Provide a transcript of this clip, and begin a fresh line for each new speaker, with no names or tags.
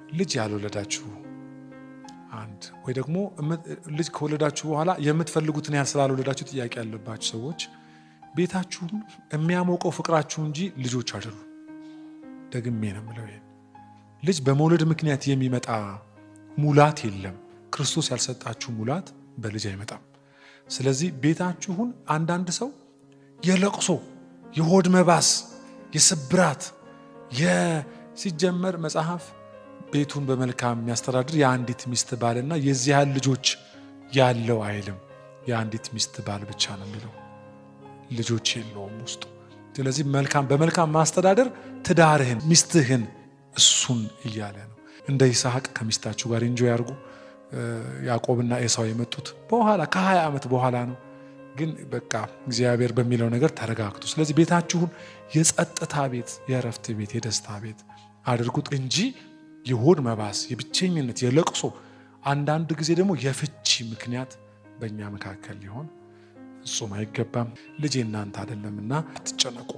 ልጅ ያልወለዳችሁ አንድ ወይ ደግሞ ልጅ ከወለዳችሁ በኋላ የምትፈልጉትን ያህል ስላልወለዳችሁ ጥያቄ ያለባችሁ ሰዎች ቤታችሁን የሚያሞቀው ፍቅራችሁ እንጂ ልጆች አይደሉም። ደግሜ ነው የምለው ይሄን። ልጅ በመውለድ ምክንያት የሚመጣ ሙላት የለም። ክርስቶስ ያልሰጣችሁ ሙላት በልጅ አይመጣም። ስለዚህ ቤታችሁን አንዳንድ ሰው የለቅሶ የሆድ መባስ የስብራት ሲጀመር መጽሐፍ ቤቱን በመልካም የሚያስተዳድር የአንዲት ሚስት ባልና የዚህ ያህል ልጆች ያለው አይልም። የአንዲት ሚስት ባል ብቻ ነው የሚለው፣ ልጆች የለውም ውስጡ። ስለዚህ በመልካም ማስተዳደር ትዳርህን ሚስትህን እሱን እያለ ነው። እንደ ይስሐቅ ከሚስታችሁ ጋር ኢንጆይ ያርጉ። ያዕቆብና ኤሳው የመጡት በኋላ ከ20 ዓመት በኋላ ነው። ግን በቃ እግዚአብሔር በሚለው ነገር ተረጋግጡ። ስለዚህ ቤታችሁን የጸጥታ ቤት፣ የእረፍት ቤት፣ የደስታ ቤት አድርጉት እንጂ የሆድ መባስ፣ የብቸኝነት፣ የለቅሶ አንዳንድ ጊዜ ደግሞ የፍቺ ምክንያት በእኛ መካከል ሊሆን ፍጹም አይገባም። ልጅ እናንተ አይደለምና አትጨነቁ።